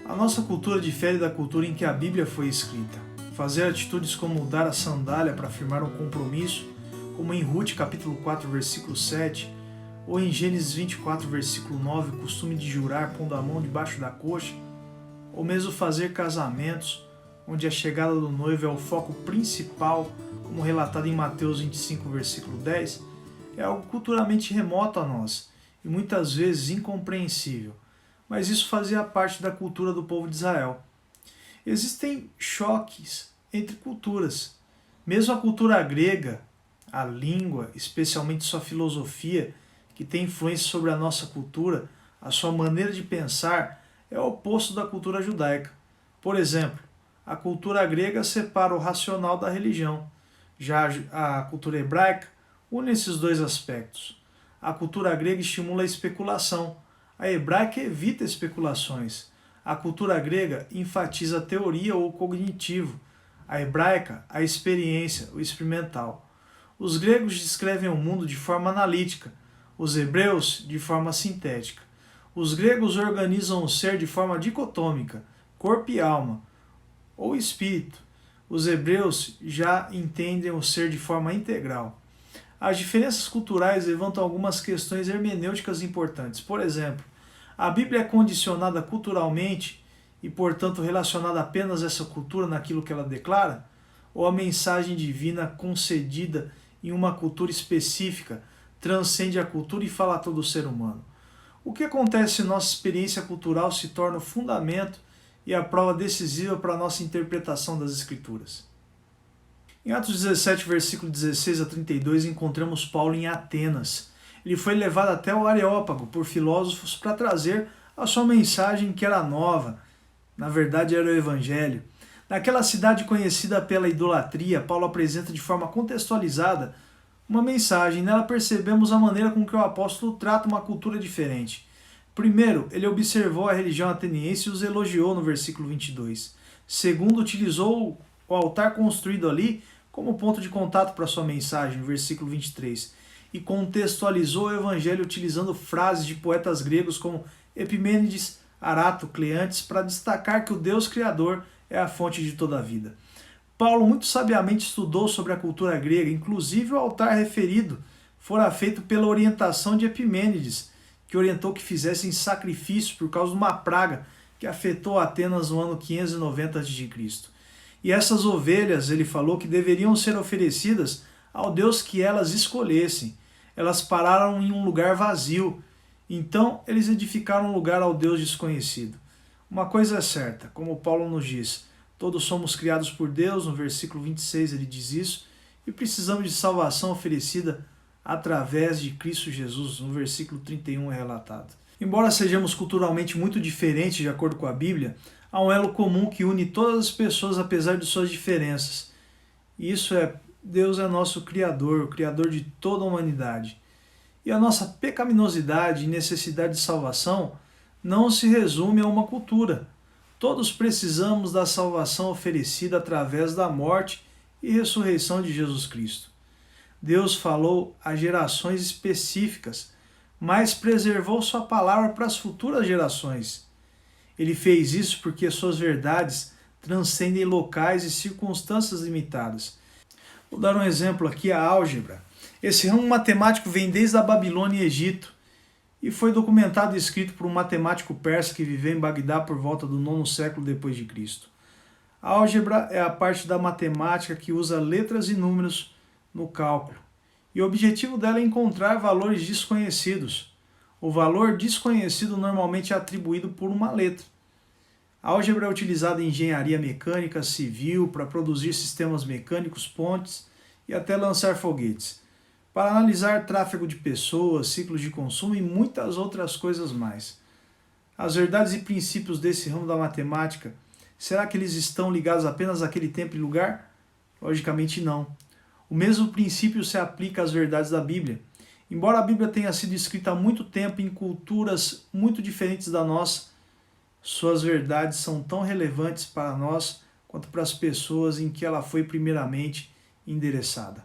A nossa cultura difere da cultura em que a Bíblia foi escrita. Fazer atitudes como dar a sandália para afirmar um compromisso, como em Ruth capítulo 4, versículo 7, ou em Gênesis 24, versículo 9, o costume de jurar pondo a mão debaixo da coxa, ou mesmo fazer casamentos, onde a chegada do noivo é o foco principal, como relatado em Mateus 25, versículo 10, é algo culturalmente remoto a nós e muitas vezes incompreensível, mas isso fazia parte da cultura do povo de Israel. Existem choques entre culturas. Mesmo a cultura grega, a língua, especialmente sua filosofia, que tem influência sobre a nossa cultura, a sua maneira de pensar, é o oposto da cultura judaica. Por exemplo, a cultura grega separa o racional da religião. Já a cultura hebraica une esses dois aspectos. A cultura grega estimula a especulação. A hebraica evita especulações. A cultura grega enfatiza a teoria ou o cognitivo. A hebraica, a experiência, o experimental. Os gregos descrevem o mundo de forma analítica, os hebreus de forma sintética. Os gregos organizam o ser de forma dicotômica, corpo e alma, ou espírito. Os hebreus já entendem o ser de forma integral. As diferenças culturais levantam algumas questões hermenêuticas importantes. Por exemplo, a Bíblia é condicionada culturalmente e, portanto, relacionada apenas a essa cultura naquilo que ela declara? Ou a mensagem divina concedida em uma cultura específica transcende a cultura e fala a todo ser humano? O que acontece se nossa experiência cultural se torna o fundamento e a prova decisiva para a nossa interpretação das Escrituras? Em Atos 17, versículo 16 a 32, encontramos Paulo em Atenas. Ele foi levado até o Areópago por filósofos para trazer a sua mensagem, que era nova. Na verdade, era o Evangelho. Naquela cidade conhecida pela idolatria, Paulo apresenta de forma contextualizada uma mensagem. Nela percebemos a maneira com que o apóstolo trata uma cultura diferente. Primeiro, ele observou a religião ateniense e os elogiou no versículo 22. Segundo, utilizou o altar construído ali como ponto de contato para sua mensagem, no versículo 23, e contextualizou o evangelho utilizando frases de poetas gregos como Epimênides, Arato, Cleantes, para destacar que o Deus Criador é a fonte de toda a vida. Paulo muito sabiamente estudou sobre a cultura grega, inclusive o altar referido fora feito pela orientação de Epimênides, que orientou que fizessem sacrifício por causa de uma praga que afetou Atenas no ano 590 a.C. E essas ovelhas, ele falou, que deveriam ser oferecidas ao Deus que elas escolhessem. Elas pararam em um lugar vazio, então eles edificaram um lugar ao Deus desconhecido. Uma coisa é certa, como Paulo nos diz, todos somos criados por Deus, no versículo 26 ele diz isso, e precisamos de salvação oferecida através de Cristo Jesus, no versículo 31 é relatado. Embora sejamos culturalmente muito diferentes de acordo com a Bíblia, há um elo comum que une todas as pessoas apesar de suas diferenças. E isso é, Deus é nosso Criador, o Criador de toda a humanidade. E a nossa pecaminosidade e necessidade de salvação não se resume a uma cultura. Todos precisamos da salvação oferecida através da morte e ressurreição de Jesus Cristo. Deus falou a gerações específicas, mas preservou sua palavra para as futuras gerações. Ele fez isso porque suas verdades transcendem locais e circunstâncias limitadas. Vou dar um exemplo aqui, a álgebra. Esse ramo matemático vem desde a Babilônia e Egito e foi documentado e escrito por um matemático persa que viveu em Bagdá por volta do 9º século depois de Cristo. A álgebra é a parte da matemática que usa letras e números no cálculo. E o objetivo dela é encontrar valores desconhecidos. O valor desconhecido normalmente é atribuído por uma letra. A álgebra é utilizada em engenharia mecânica, civil, para produzir sistemas mecânicos, pontes e até lançar foguetes, para analisar tráfego de pessoas, ciclos de consumo e muitas outras coisas mais. As verdades e princípios desse ramo da matemática, será que eles estão ligados apenas àquele tempo e lugar? Logicamente não. O mesmo princípio se aplica às verdades da Bíblia. Embora a Bíblia tenha sido escrita há muito tempo em culturas muito diferentes da nossa, suas verdades são tão relevantes para nós quanto para as pessoas em que ela foi primeiramente endereçada.